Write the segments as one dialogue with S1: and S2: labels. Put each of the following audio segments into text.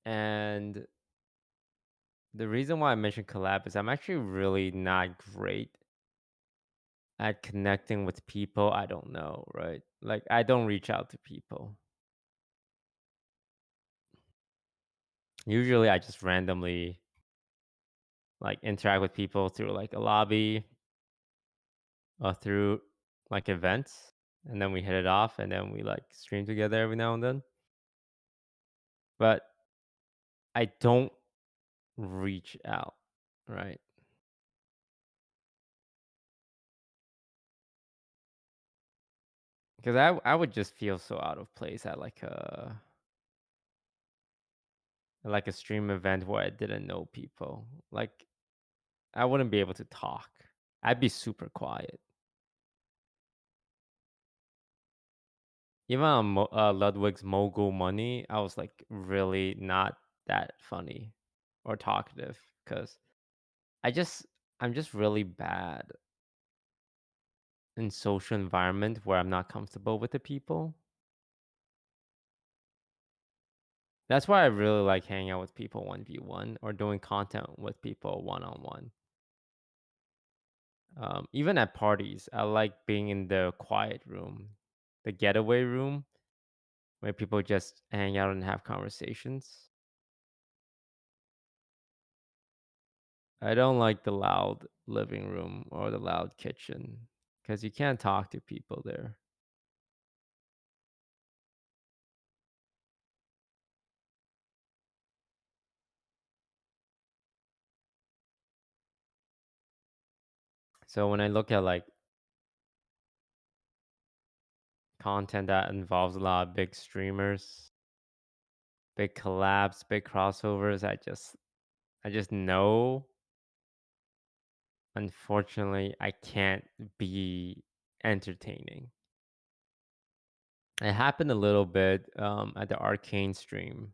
S1: And the reason why I mentioned collab is I'm actually really not great at connecting with people I don't know, right? Like, I don't reach out to people. Usually, I just randomly, like, interact with people through, like, a lobby or through, like, events, and then we hit it off, and then we, like, stream together every now and then. But I don't reach out, right? Because I would just feel so out of place at a stream event where I didn't know people. Like, I wouldn't be able to talk. I'd be super quiet. Even on Ludwig's Mogul Money, I was, like, really not that funny or talkative because I just I'm just really bad in social environment where I'm not comfortable with the people. That's why I really like hanging out with people 1v1 or doing content with people one-on-one. Even at parties, I like being in the quiet room, the getaway room where people just hang out and have conversations. I don't like the loud living room or the loud kitchen because you can't talk to people there. So when I look at like content that involves a lot of big streamers, big collabs, big crossovers, I just know, unfortunately, I can't be entertaining. It happened a little bit at the Arcane stream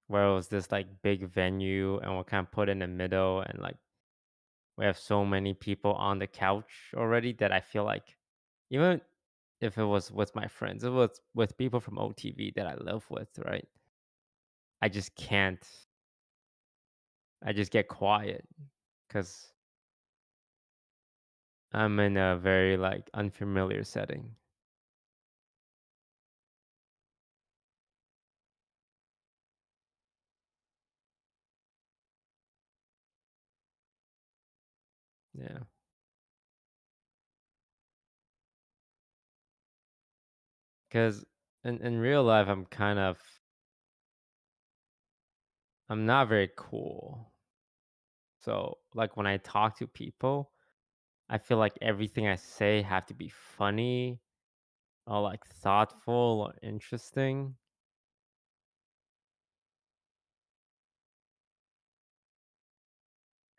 S1: where it was this like big venue and we're kind of put in the middle and like we have so many people on the couch already that I feel like even if it was with my friends, it was with people from OTV that I live with, right? I just can't. I just get quiet because I'm in a very like unfamiliar setting. Yeah, because in real life, I'm not very cool. So like when I talk to people, I feel like everything I say have to be funny or like thoughtful or interesting.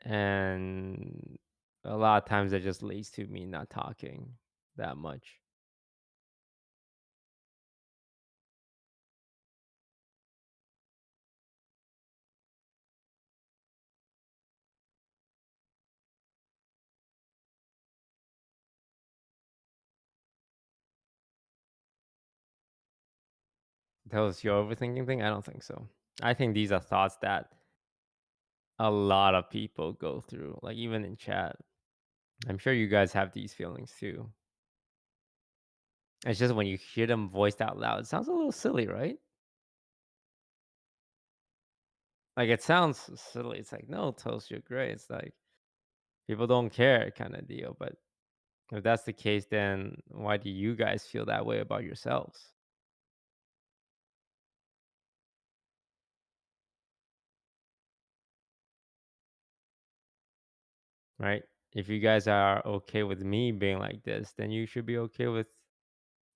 S1: And a lot of times that just leads to me not talking that much. That was your overthinking thing? I don't think so. I think these are thoughts that a lot of people go through, like even in chat. I'm sure you guys have these feelings too. It's just when you hear them voiced out loud, it sounds a little silly, right? Like it sounds silly. It's like, no, Toast, you're great. It's like people don't care kind of deal. But if that's the case, then why do you guys feel that way about yourselves? Right? If you guys are okay with me being like this, then you should be okay with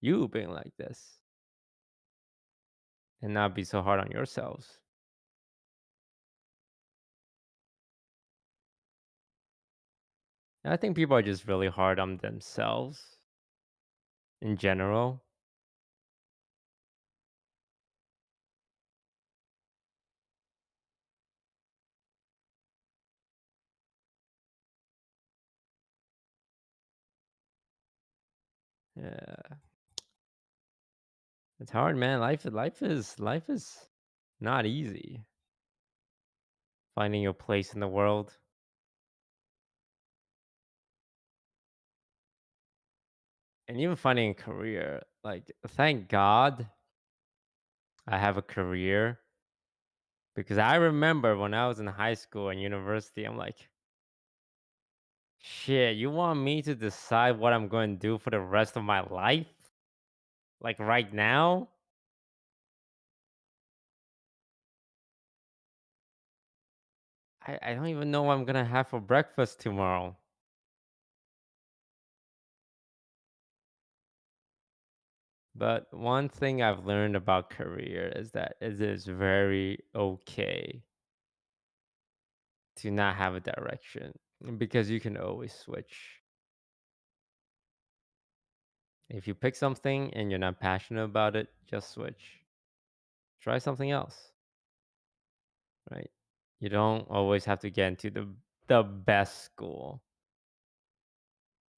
S1: you being like this and not be so hard on yourselves. And I think people are just really hard on themselves in general. Yeah, it's hard, man. Life is. Not easy finding your place in the world. And even finding a career, like, thank God I have a career because I remember when I was in high school and university, I'm like, shit, you want me to decide what I'm going to do for the rest of my life? Like right now? I don't even know what I'm going to have for breakfast tomorrow. But one thing I've learned about career is that it is very okay to not have a direction because you can always switch. If you pick something and you're not passionate about it, just switch. Try something else, right? You don't always have to get into the best school,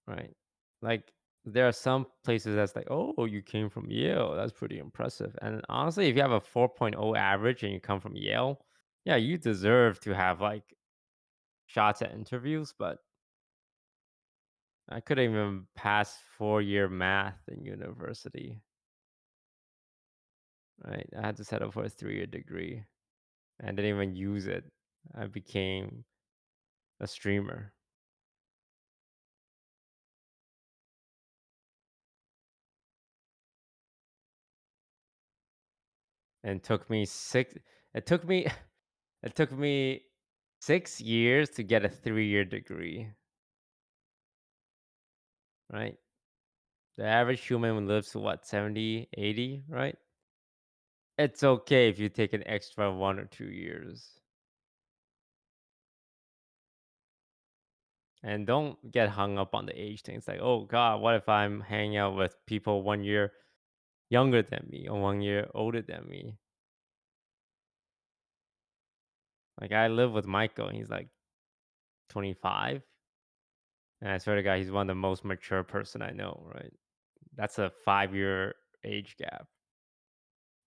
S1: right? Like there are some places that's like, "Oh, you came from Yale. That's pretty impressive." And honestly, if you have a 4.0 average and you come from Yale, yeah, you deserve to have like shots at interviews, but I couldn't even pass 4-year math in university, right? I had to settle for a 3-year degree. I didn't even use it. I became a streamer and it took me it took me 6 years to get a 3-year degree, right? The average human lives to what, 70, 80, right? It's okay if you take an extra 1 or 2 years. And don't get hung up on the age thing. It's like, "Oh god, what if I'm hanging out with people 1 year younger than me or 1 year older than me?" Like, I live with Michael, and he's, like, 25, and I swear to God, he's one of the most mature person I know, right? That's a 5-year age gap,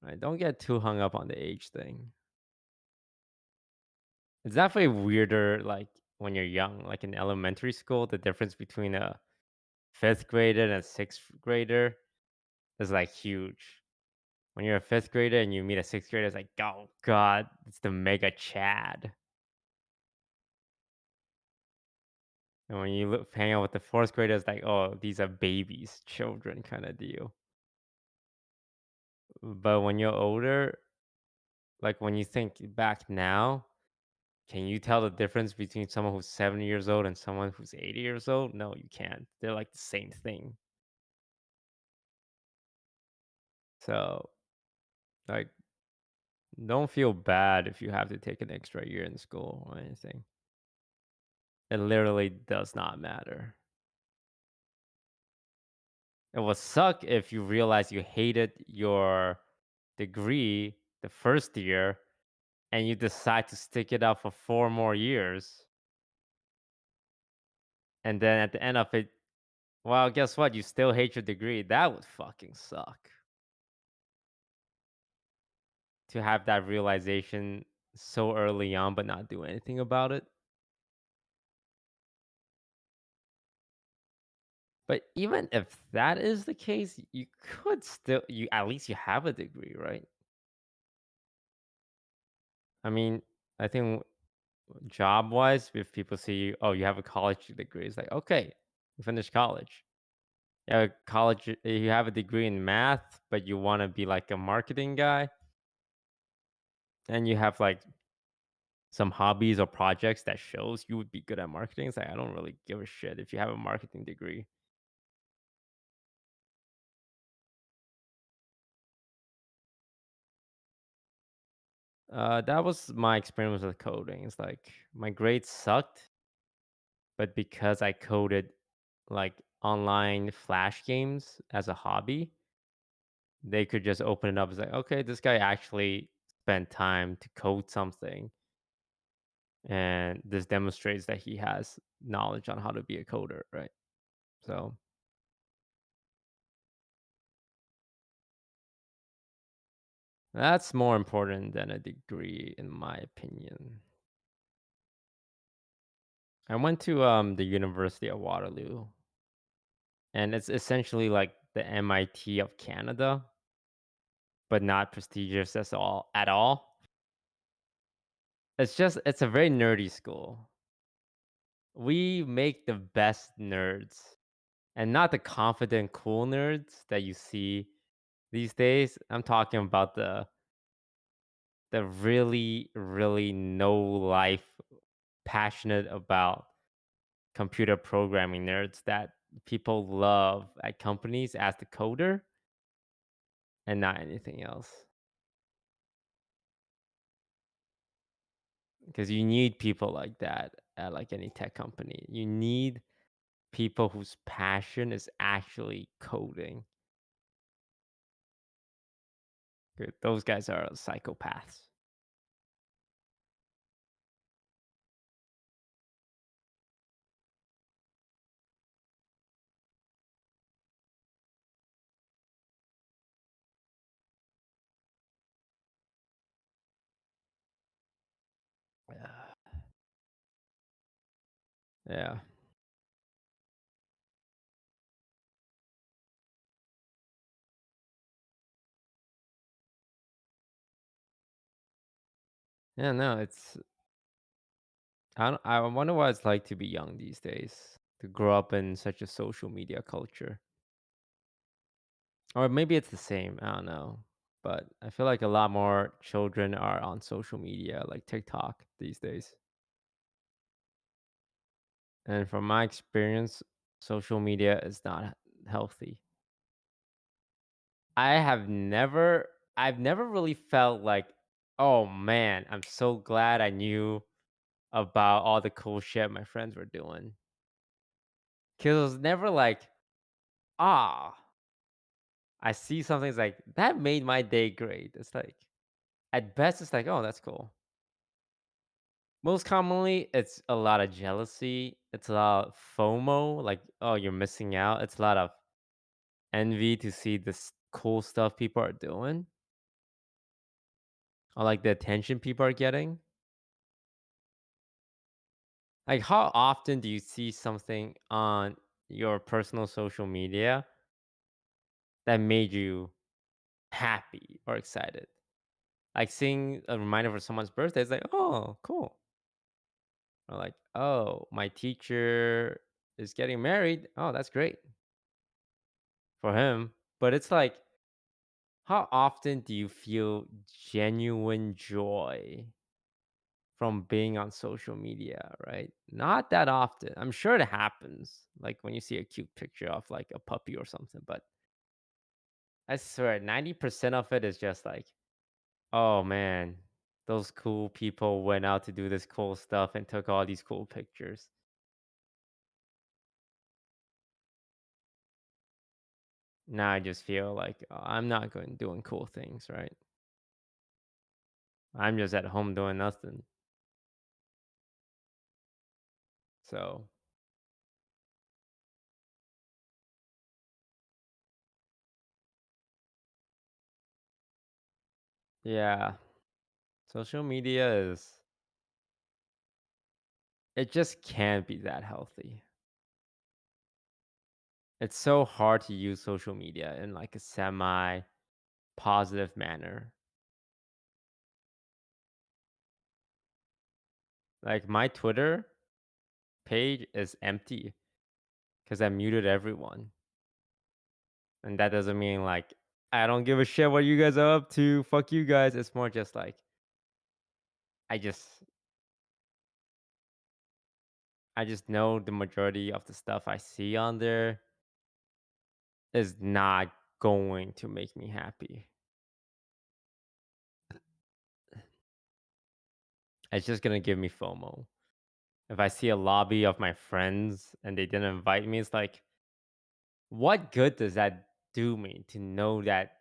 S1: right? Don't get too hung up on the age thing. It's definitely weirder, like, when you're young, like, in elementary school, the difference between a 5th grader and a 6th grader is, like, huge. When you're a 5th grader and you meet a 6th grader, it's like, "Oh god, it's the mega Chad." And when you hang out with the 4th grader, it's like, "Oh, these are babies, children," kinda deal. But when you're older, like, when you think back now, can you tell the difference between someone who's 70 years old and someone who's 80 years old? No, you can't. They're like the same thing. So, like, don't feel bad if you have to take an extra year in school or anything. It literally does not matter. It would suck if you realize you hated your degree the first year and you decide to stick it out for 4 more years. And then at the end of it, well, guess what? You still hate your degree. That would fucking suck to have that realization so early on, but not do anything about it. But even if that is the case, you could still, you at least you have a degree, right? I mean, I think job wise, if people see you, oh, you have a college degree, it's like, okay, you finished college. You have a college, you have a degree in math, but you want to be like a marketing guy, and you have like some hobbies or projects that shows you would be good at marketing. It's like, I don't really give a shit if you have a marketing degree. That was my experience with coding. It's like my grades sucked, but because I coded like online flash games as a hobby, they could just open it up. It's like, okay, this guy actually spent time to code something, and this demonstrates that he has knowledge on how to be a coder, right? So That's more important than a degree, in my opinion. I went to the University of Waterloo, and it's essentially like the MIT of Canada, but not prestigious at all. It's a very nerdy school. We make the best nerds, and not the confident, cool nerds that you see these days. I'm talking about the really, really no life, passionate about computer programming nerds that people love at companies as the coder and not anything else. Because you need people like that at like any tech company. You need people whose passion is actually coding. Those guys are psychopaths. Yeah. Yeah. Yeah, no, I wonder what it's like to be young these days, to grow up in such a social media culture. Or maybe it's the same, I don't know. But I feel like a lot more children are on social media, like TikTok these days. And from my experience, social media is not healthy. I have never I've never really felt like, "Oh man, I'm so glad I knew about all the cool shit my friends were doing." 'Cause it was never like, "Ah, I see something, it's like, that made my day great." It's like, at best, it's like, "Oh, that's cool." Most commonly, it's a lot of jealousy, it's a lot of FOMO, like, "Oh, you're missing out." It's a lot of envy to see this cool stuff people are doing, or, like, the attention people are getting. Like, how often do you see something on your personal social media that made you happy or excited? Like, seeing a reminder for someone's birthday, it's like, "Oh, cool." Or like, "Oh, my teacher is getting married. Oh, that's great for him." But it's like, how often do you feel genuine joy from being on social media, right? Not that often. I'm sure it happens, like when you see a cute picture of like a puppy or something, but I swear 90% of it is just like, "Oh man, those cool people went out to do this cool stuff and took all these cool pictures." Now I just feel like, I'm not going doing cool things, right? I'm just at home doing nothing. So, yeah, social media is it just can't be that healthy. It's so hard to use social media in like a semi positive manner. Like my Twitter page is empty because I muted everyone. And that doesn't mean like I don't give a shit what you guys are up to. Fuck you guys. It's more just like I just I just know the majority of the stuff I see on there is not going to make me happy. It's just gonna give me FOMO. If I see a lobby of my friends and they didn't invite me, it's like, what good does that do me to know that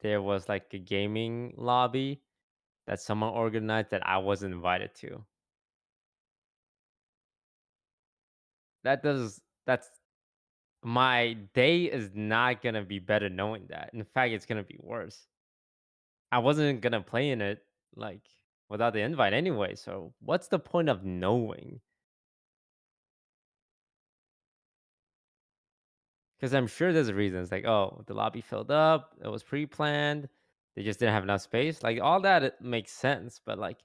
S1: there was like a gaming lobby that someone organized that I wasn't invited to? That's my day is not gonna be better knowing that. In fact, it's gonna be worse. I wasn't gonna play in it, like, without the invite anyway, so what's the point of knowing? Because 'Cause I'm sure there's a reason. It's like, "Oh, the lobby filled up, it was pre-planned, they just didn't have enough space." Like, all that it makes sense, but, like,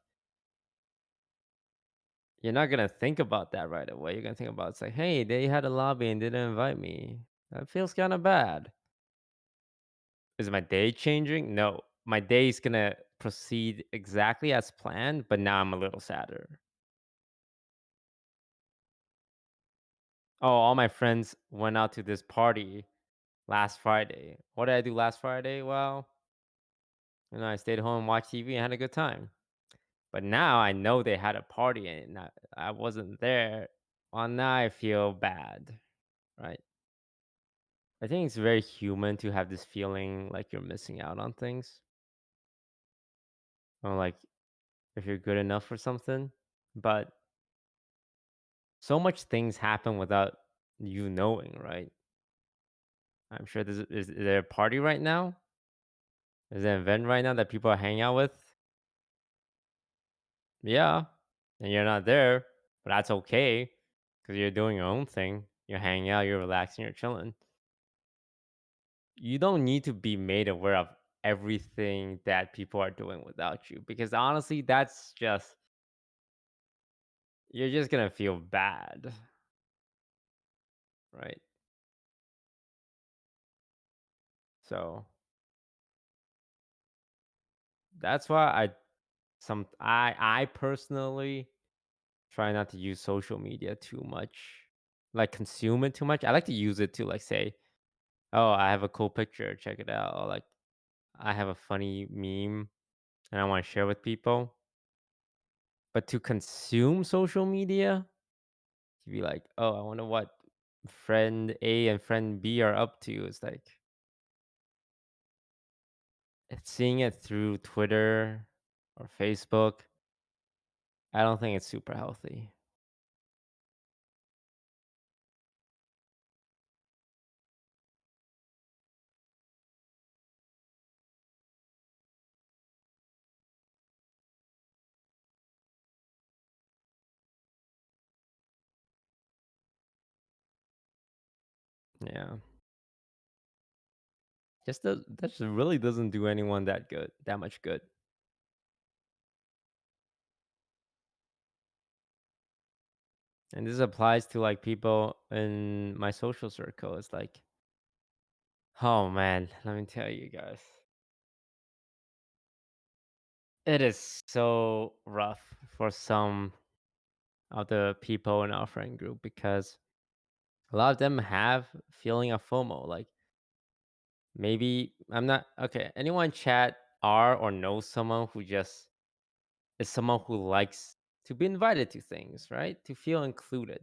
S1: you're not gonna think about that right away. You're gonna think about it's like, "Hey, they had a lobby and didn't invite me. That feels kinda bad." Is my day changing? No. My day is gonna proceed exactly as planned, but now I'm a little sadder. Oh, all my friends went out to this party last Friday. What did I do last Friday? Well, I stayed home and watched TV and had a good time. But now I know they had a party and I wasn't there. Well, now I feel bad, right? I think it's very human to have this feeling like you're missing out on things, or like if you're good enough for something. But so much things happen without you knowing, right? I'm sure is there a party right now? Is there an event right now that people are hanging out with? Yeah, and you're not there, but that's okay because you're doing your own thing. You're hanging out, you're relaxing, you're chilling. You don't need to be made aware of everything that people are doing without you because honestly, that's just you're just gonna feel bad, right? So that's why I personally try not to use social media too much, like consume it too much. I like to use it to like say, "Oh, I have a cool picture, check it out," or like I have a funny meme and I want to share with people. But to consume social media, to be like, "Oh, I wonder what friend A and friend B are up to." It's like seeing it through Twitter or Facebook. I don't think it's super healthy. Yeah. That just really doesn't do anyone that much good. And this applies to like people in my social circle. It's like, oh man, let me tell you guys. It is so rough for some of the people in our friend group because a lot of them have feeling of FOMO. Like maybe I'm not okay. Anyone chat are or know someone who just is someone who likes to be invited to things, right? To feel included.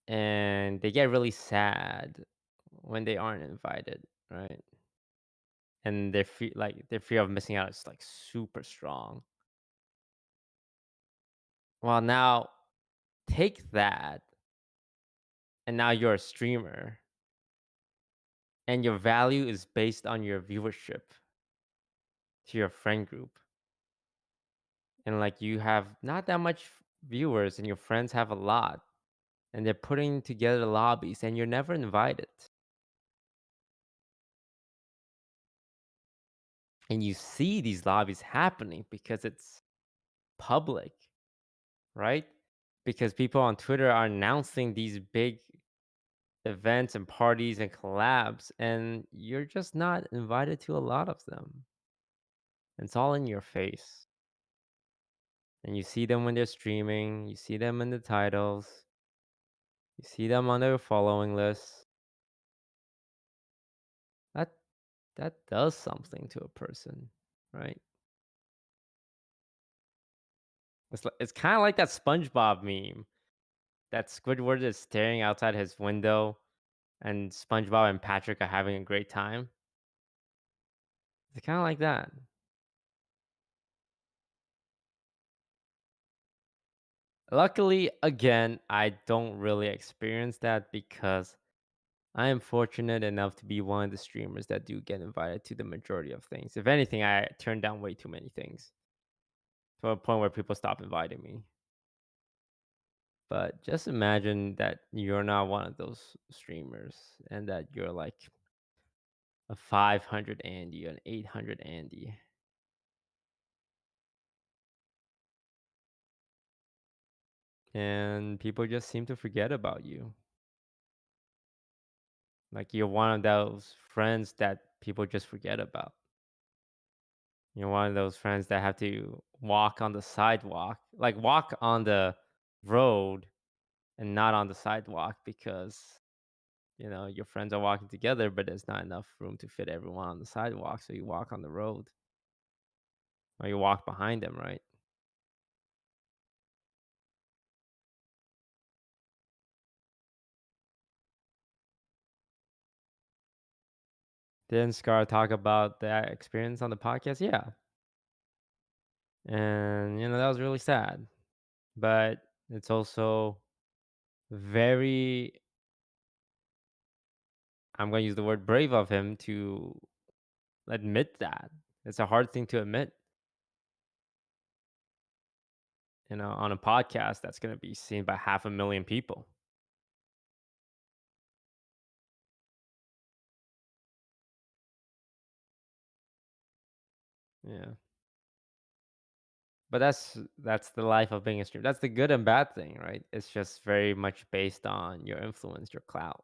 S1: And they get really sad when they aren't invited, right? And their fear of missing out is like super strong. Well, now take that, and now you're a streamer, and your value is based on your viewership to your friend group. And like you have not that much viewers, and your friends have a lot, and they're putting together lobbies, and you're never invited. And you see these lobbies happening because it's public, right? Because people on Twitter are announcing these big events and parties and collabs, and you're just not invited to a lot of them. It's all in your face. And you see them when they're streaming, you see them in the titles, you see them on their following list. That that does something to a person, right? It's kind of like that SpongeBob meme that Squidward is staring outside his window and SpongeBob and Patrick are having a great time. It's kind of like that. Luckily, again, I don't really experience that because I am fortunate enough to be one of the streamers that do get invited to the majority of things. If anything, I turn down way too many things to a point where people stop inviting me. But just imagine that you're not one of those streamers and that you're like a 500 Andy, an 800 Andy, and people just seem to forget about you. Like you're one of those friends that people just forget about. You're one of those friends that have to walk on the sidewalk, like walk on the road and not on the sidewalk because, your friends are walking together, but there's not enough room to fit everyone on the sidewalk. So you walk on the road or you walk behind them, right? Didn't Scar talk about that experience on the podcast? Yeah. And, that was really sad. But it's also very, I'm going to use the word brave of him to admit that. It's a hard thing to admit, on a podcast that's going to be seen by 500,000 people. Yeah. But that's the life of being a streamer. That's the good and bad thing, right? It's just very much based on your influence, your clout.